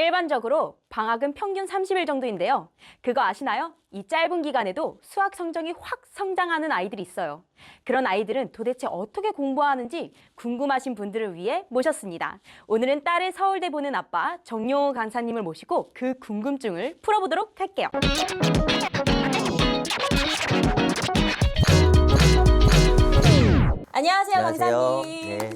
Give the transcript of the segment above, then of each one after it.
일반적으로 방학은 평균 30일 정도인데요. 그거 아시나요? 이 짧은 기간에도 수학 성적이 확 성장하는 아이들이 있어요. 그런 아이들은 도대체 어떻게 공부하는지 궁금하신 분들을 위해 모셨습니다. 오늘은 딸을 서울대 보낸 아빠 정용호 강사님을 모시고 그 궁금증을 풀어보도록 할게요. 안녕하세요, 강사님. 네,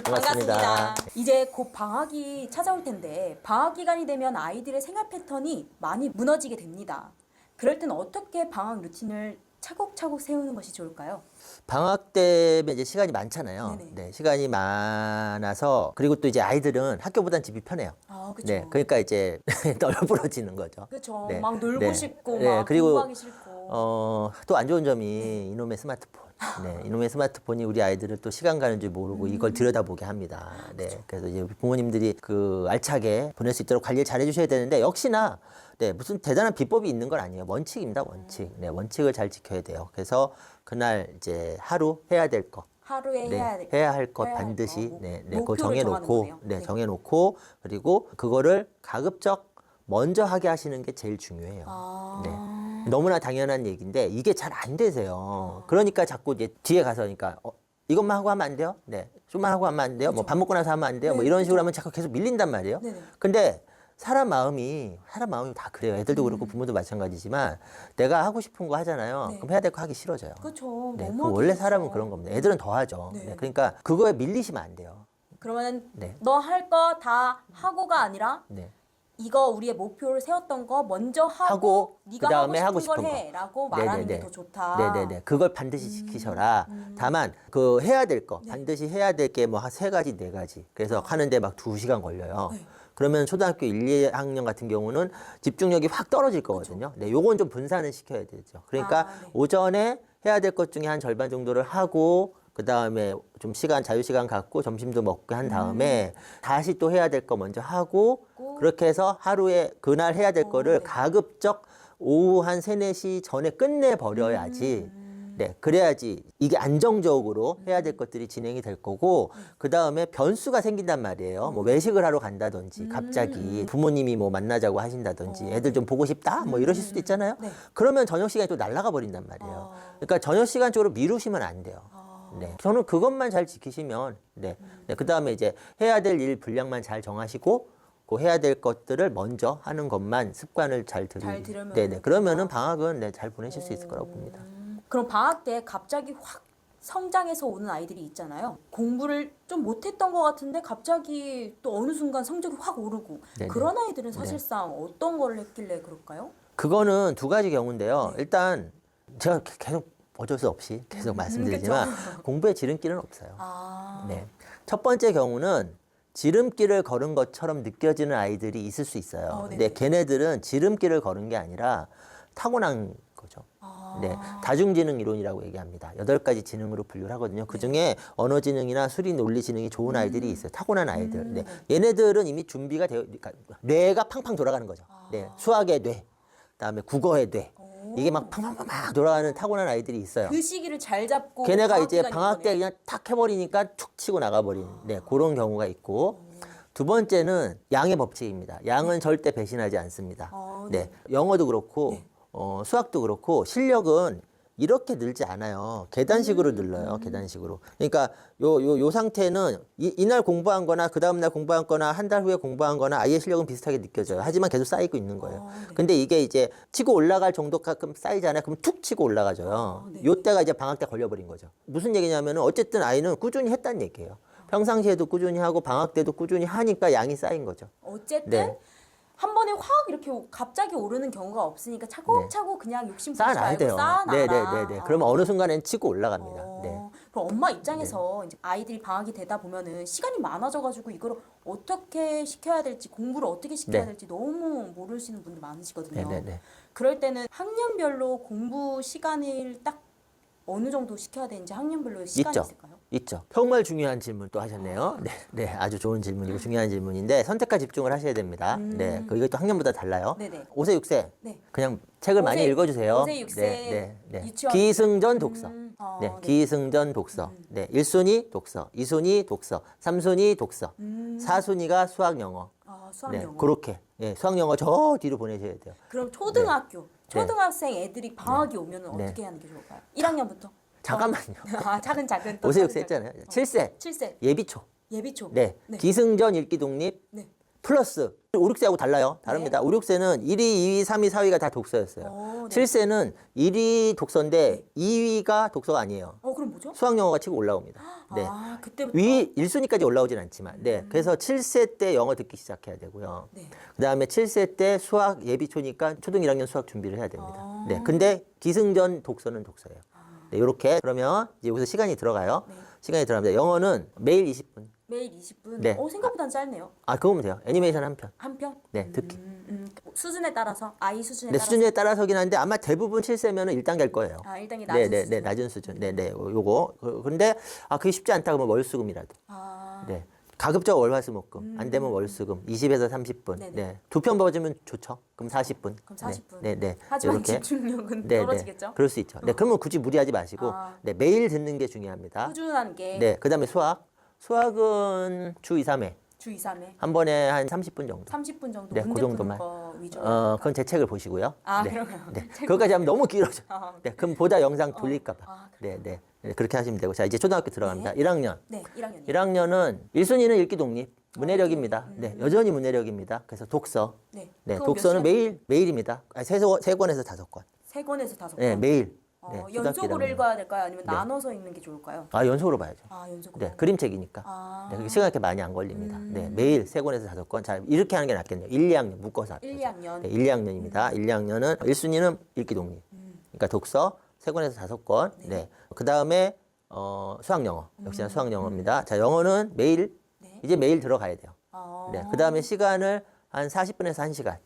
반갑습니다. 이제 곧 방학이 찾아올 텐데 방학 기간이 되면 아이들의 생활 패턴이 많이 무너지게 됩니다. 그럴 땐 어떻게 방학 루틴을 차곡차곡 세우는 것이 좋을까요? 방학 때면 이제 시간이 많잖아요. 네네. 네, 시간이 많아서 그리고 또 이제 아이들은 학교보단 집이 편해요. 아, 그렇죠. 네, 그러니까 이제 널브러지는 거죠. 그렇죠. 네. 막 놀고 네. 싶고 네, 막 그리고 공부하기 싫고. 또 안 좋은 점이 이놈의 스마트폰. 네, 이놈의 스마트폰이 우리 아이들을 또 시간 가는 줄 모르고 이걸 들여다보게 합니다. 네, 그래서 이제 부모님들이 그 알차게 보낼 수 있도록 관리를 잘 해주셔야 되는데 역시나 네, 무슨 대단한 비법이 있는 건 아니에요. 원칙입니다, 원칙. 네, 원칙을 잘 지켜야 돼요. 그래서 그날 이제 하루 해야 될 거. 하루에 네, 해야 할 것 해야 할 반드시 거, 그거 목표를 정해놓고 정하는 거네요. 네, 네. 정해놓고 그리고 그거를 가급적 먼저 하게 하시는 게 제일 중요해요. 아. 네. 너무나 당연한 얘기인데 이게 잘 안 되세요. 그러니까 자꾸 이제 뒤에 가서 그러니까 이것만 하고 하면 안 돼요? 네. 좀만 하고 하면 안 돼요? 뭐 밥 먹고 나서 하면 안 돼요? 네, 뭐 이런 식으로 그렇죠. 하면 자꾸 계속 밀린단 말이에요. 네네. 근데 사람 마음이 다 그래요. 애들도 그렇고 부모도 마찬가지지만 내가 하고 싶은 거 하잖아요. 네. 그럼 해야 될 거 하기 싫어져요. 그렇죠. 네. 너무 그럼 하기 원래 싫죠. 사람은 그런 겁니다. 애들은 더 하죠. 네. 네. 그러니까 그거에 밀리시면 안 돼요. 그러면 네. 너 할 거 다 하고가 아니라 네. 이거 우리의 목표를 세웠던 거 먼저 하고 하고 네가 그다음에 하고 하고 싶은 걸 싶은 거. 해라고 말하는 게 네네네. 더 좋다. 네네네. 그걸 반드시 지키셔라. 다만 그 해야 될 거, 반드시 해야 될 게 뭐 한 세 가지, 네 가지. 그래서 하는데 막 2시간 걸려요. 그러면 초등학교 1, 2학년 같은 경우는 집중력이 확 떨어질 거거든요. 네, 요건 좀 분산을 시켜야 되죠. 그러니까 네. 오전에 해야 될 것 중에 한 절반 정도를 하고 그다음에 좀 자유시간 갖고 점심도 먹고 한 다음에 다시 또 해야 될 거 먼저 하고 그렇게 해서 하루에 그날 해야 될 거를 가급적 오후 한 3, 4시 전에 끝내 버려야지. 네, 그래야지 이게 안정적으로 해야 될 것들이 진행이 될 거고 그다음에 변수가 생긴단 말이에요. 뭐 외식을 하러 간다든지 갑자기 부모님이 뭐 만나자고 하신다든지 애들 좀 보고 싶다 뭐 이러실 수도 있잖아요. 네. 그러면 저녁 시간이 또 날아가 버린단 말이에요. 그러니까 저녁 시간 쪽으로 미루시면 안 돼요. 네, 저는 그것만 잘 지키시면 네, 그다음에 이제 해야 될 일 분량만 잘 정하시고 그 해야 될 것들을 먼저 하는 것만 습관을 잘 들으면 네네 그러면은 방학은 네, 잘 보내실 수 있을 거라고 봅니다. 그럼 방학 때 갑자기 확 성장해서 오는 아이들이 있잖아요. 공부를 좀 못했던 것 같은데 갑자기 또 어느 순간 성적이 확 오르고 네네. 그런 아이들은 사실상 어떤 걸 했길래 그럴까요? 그거는 두 가지 경우인데요. 일단 제가 계속 어쩔 수 없이 계속 말씀드리지만 공부에 지름길은 없어요. 아, 네. 첫 번째 경우는 지름길을 걸은 것처럼 느껴지는 아이들이 있을 수 있어요. 네네. 근데 걔네들은 지름길을 걸은 게 아니라 타고난 거죠. 네. 다중지능 이론이라고 얘기합니다. 8가지 지능으로 분류를 하거든요. 그 중에 언어 지능이나 수리 논리 지능이 좋은 아이들이 있어요. 타고난 아이들. 네. 얘네들은 이미 준비가 되어, 그러니까 뇌가 팡팡 돌아가는 거죠. 네. 수학의 뇌, 그다음에 국어의 뇌. 이게 막 팡팡팡 돌아가는 타고난 아이들이 있어요. 그 시기를 잘 잡고 걔네가 방학 이제 기간인 방학 때 거네요. 그냥 탁 해버리니까 툭 치고 나가버린 네, 그런 경우가 있고 두 번째는 양의 법칙입니다. 양은 절대 배신하지 않습니다. 네, 영어도 그렇고 수학도 그렇고 실력은 이렇게 늘지 않아요. 계단식으로 늘러요. 계단식으로. 그러니까 요 상태는 이날 공부한 거나 그 다음날 공부한 거나 한 달 후에 공부한 거나 아이의 실력은 비슷하게 느껴져요. 하지만 계속 쌓이고 있는 거예요. 근데 이게 이제 치고 올라갈 정도 가끔 쌓이잖아요. 그럼 툭 치고 올라가져요. 요때가 이제 방학 때 걸려버린 거죠. 무슨 얘기냐면은 어쨌든 아이는 꾸준히 했다는 얘기예요. 평상시에도 꾸준히 하고 방학 때도 꾸준히 하니까 양이 쌓인 거죠. 어쨌든 네. 한 번에 확 이렇게 갑자기 오르는 경우가 없으니까 차곡차곡 그냥 욕심 부리지 쌓아놔야 말고 돼요. 쌓아놔라. 네네네네. 그러면 어느 순간엔 치고 올라갑니다. 네. 그럼 엄마 입장에서 이제 아이들이 방학이 되다 보면은 시간이 많아져가지고 이걸 어떻게 시켜야 될지 공부를 어떻게 시켜야 네. 될지 너무 모르시는 분들 많으시거든요. 네네네. 그럴 때는 학년별로 공부 시간을 딱 어느 정도 시켜야 되는지 학년별로 시간이 있죠. 있을까요? 있죠. 정말 중요한 질문 또 하셨네요. 네, 네, 아주 좋은 질문이고 중요한 질문인데 선택과 집중을 하셔야 됩니다. 네, 이것도 학년마다 달라요. 네네. 5세, 6세. 네. 그냥 책을 많이 5세, 읽어주세요. 5세, 6세 네, 네, 네. 유치원. 기승전 독서. 네, 네. 기승전 독서. 네, 1순위 독서, 2순위 독서, 3순위 독서, 4순위가 수학 영어. 수학 네, 영어. 그렇게. 예, 수학 영어 저 뒤로 보내셔야 돼요. 그럼 초등학생 애들이 방학이 오면 네. 어떻게 하는 게 좋을까요? 1학년부터? 잠깐만요. 아, 작은 또 5세, 작은 6세 했잖아요. 7세. 7세 예비초. 예비초. 네. 네. 기승전 읽기 독립 네. 플러스 5, 6세하고 달라요. 다릅니다. 5, 6세는 1위, 2위, 3위, 4위가 다 독서였어요. 네. 7세는 1위 독서인데 2위가 독서가 아니에요. 그럼 뭐죠? 수학 영어가 치고 올라옵니다. 네. 아, 그때부터. 위 1순위까지 올라오진 않지만, 네. 그래서 7세 때 영어 듣기 시작해야 되고요. 네. 그 다음에 7세 때 수학 예비초니까 초등 1학년 수학 준비를 해야 됩니다. 네. 근데 기승전 독서는 독서예요. 네. 요렇게. 그러면 이제 여기서 시간이 들어가요. 네. 시간이 들어갑니다. 영어는 매일 20분. 매일 20분. 네. 생각보단 짧네요. 그거면 돼요. 애니메이션 한 편. 한 편? 네. 듣기. 수준에 따라서 아이 수준에 네, 따라서. 수준에 따라서긴 한데 아마 대부분 7세면은 1단계일 거예요. 1단계 네, 낮은 네, 수준. 네, 낮은 수준. 네, 네, 요거. 그런데 그게 쉽지 않다 그러면 월수금이라도. 네. 가급적 월화수목금. 안 되면 월수금. 20에서 30분. 네네. 네. 두 편 봐주면 좋죠. 그럼 40분. 그럼 40분. 네, 네. 하지만 요렇게. 집중력은 네, 떨어지겠죠? 네. 그럴 수 있죠. 네, 그러면 굳이 무리하지 마시고 네, 매일 듣는 게 중요합니다. 꾸준한 게 네, 그다음에 수학. 수학은 주 2, 3회. 주 2, 3회 한 번에 한 30분 정도. 30분 정도 네, 문제 그 정도만. 푸는 거 위주로. 그건 제 책을 보시고요. 네. 그런가요? 네. 그것까지 하면 너무 길어져. 네. 그럼 보다 영상 돌릴까봐. 그래요? 네, 네. 네, 그렇게 하시면 되고. 자, 이제 초등학교 들어갑니다. 1학년. 네, 1학년이요. 1학년은 1순위는 읽기 독립. 문해력입니다. 네, 여전히 문해력입니다. 그래서 독서. 네. 네, 그건 독서는 몇 시간? 매일입니다. 세 권에서 5권. 3권에서 5권. 네, 매일. 네, 초등학교 연속으로 1학년. 읽어야 될까요? 아니면 나눠서 읽는 게 좋을까요? 연속으로 봐야죠. 연속으로. 네, 그림책이니까. 네, 그게 시간 그렇게 많이 안 걸립니다. 네, 매일 3권에서 5권. 자, 이렇게 하는 게 낫겠네요. 1, 2학년 묶어서. 1, 2학년. 네, 1, 2학년입니다. 1, 2학년은 1순위는 읽기 독립. 그러니까 독서 3권에서 5권. 네. 그다음에 수학 영어. 역시나 수학 영어입니다. 자, 영어는 매일 이제 매일 들어가야 돼요. 네. 그다음에 시간을 한 40분에서 1시간.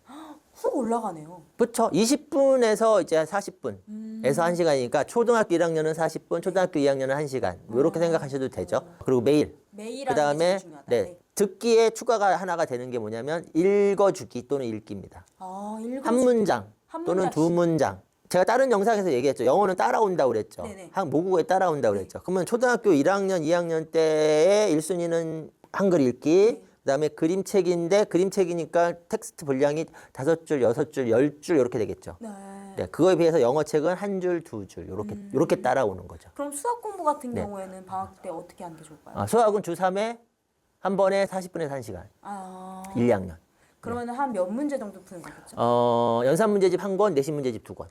훅 올라가네요. 그렇죠. 20분에서 이제 40분에서 1시간이니까 초등학교 1학년은 40분, 초등학교 2학년은 1시간. 뭐 이렇게 생각하셔도 되죠. 그리고 매일. 매일 그다음에 하는 게 중요하다. 네. 듣기에 추가가 하나가 되는 게 뭐냐면 읽어주기 또는 읽기입니다. 한 문장 한 또는 문장씩. 두 문장. 제가 다른 영상에서 얘기했죠. 영어는 따라온다고 그랬죠. 네네. 모국어에 따라온다고 그랬죠. 그러면 초등학교 1학년, 2학년 때의 1순위는 한글 읽기, 그다음에 그림책인데 그림책이니까 텍스트 분량이 5줄, 6줄, 10줄 이렇게 되겠죠. 네, 그거에 비해서 영어책은 1줄, 2줄 요렇게 따라오는 거죠. 그럼 수학 공부 같은 경우에는 방학 때 어떻게 하는 게 좋을까요? 수학은 주 3회 한 번에 40분에서 1시간. 1, 2학년. 그러면 한 몇 문제 정도 푸는 거겠죠? 연산 문제집 1권, 내신 문제집 2권.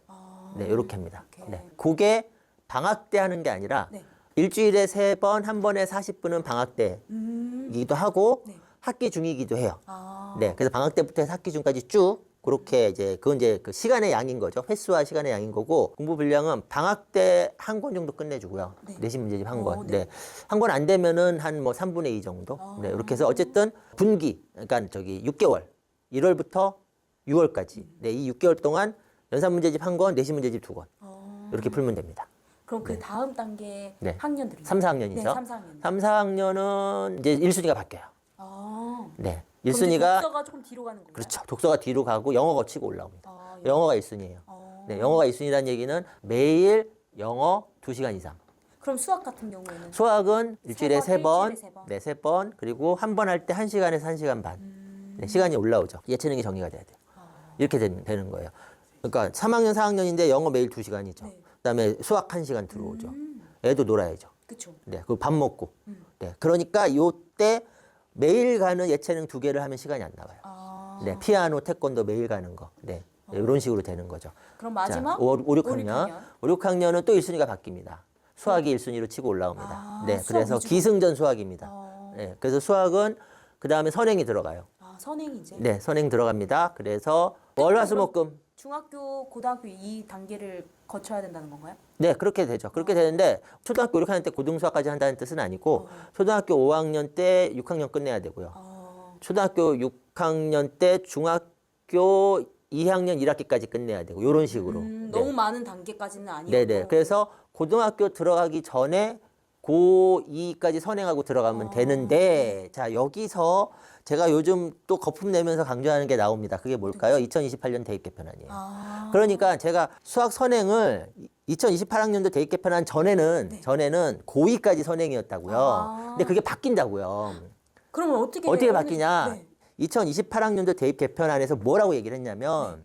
네, 이렇게 합니다. 네. 그게 방학 때 하는 게 아니라 일주일에 3번, 한 번에 40분은 방학 때이기도 하고 학기 중이기도 해요. 네, 그래서 방학 때부터 해서 학기 중까지 쭉 그렇게 이제 그건 이제 그 시간의 양인 거죠. 횟수와 시간의 양인 거고 공부 분량은 방학 때 한 권 정도 끝내주고요. 내신 문제집 한 권. 네, 한 권 안 되면은 한 뭐 3분의 2 정도. 네, 이렇게 해서 어쨌든 분기, 그러니까 6개월, 1월부터 6월까지. 네, 이 6개월 동안 연산 문제집 한 권, 내신 문제집 2권. 이렇게 풀면 됩니다. 그럼 그 다음 단계 네. 학년들은 3, 4학년이죠. 네, 3, 4학년. 3, 4학년은 이제 1순위가 바뀌어요. 네. 그럼 이제 1순위가 독서가 조금 뒤로 가는 건가요? 그렇죠. 독서가 뒤로 가고 영어가 치고 올라옵니다. 영어가 1순위예요. 네, 영어가 1순위라는 얘기는 매일 영어 2시간 이상. 그럼 수학 같은 경우에는 수학은 일주일에 세 3번, 번, 일주일에 세 번. 네, 3번, 그리고 한 번 할 때 1시간에서 1시간 반. 네, 시간이 올라오죠. 예체능이 정리가 돼야 돼요. 이렇게 되는 거예요. 그러니까 3학년, 4학년인데 영어 매일 2시간이죠. 그다음에 수학 1시간 들어오죠. 애도 놀아야죠. 그렇죠. 네, 그리고 밥 먹고. 네, 그러니까 요때 매일 가는 예체능 2개를 하면 시간이 안 나와요. 네, 피아노, 태권도 매일 가는 거. 네, 이런 식으로 되는 거죠. 그럼 마지막 5, 6학년. 5, 6학년은 또 1순위가 바뀝니다. 수학이 1순위로 치고 올라옵니다. 네, 수학 그래서 위주로. 기승전 수학입니다. 네, 그래서 수학은 그 다음에 선행이 들어가요. 선행이 이제 네, 선행 들어갑니다. 그래서 월화수목금. 중학교, 고등학교 이 단계를 거쳐야 된다는 건가요? 네, 그렇게 되죠. 그렇게 되는데 초등학교 6학년 때 고등수학까지 한다는 뜻은 아니고 초등학교 5학년 때 6학년 끝내야 되고요. 초등학교 6학년 때 중학교 2학년 1학기까지 끝내야 되고 이런 식으로. 너무 많은 단계까지는 아니고. 네네. 그래서 고등학교 들어가기 전에 고2까지 선행하고 들어가면 되는데 자 여기서 제가 요즘 또 거품 내면서 강조하는 게 나옵니다. 그게 뭘까요? 2028년 대입 개편안이에요. 그러니까 제가 수학 선행을 2028학년도 대입 개편안 전에는 고2까지 선행이었다고요. 근데 그게 바뀐다고요. 그러면 어떻게 바뀌냐? 2028학년도 대입 개편안에서 뭐라고 얘기를 했냐면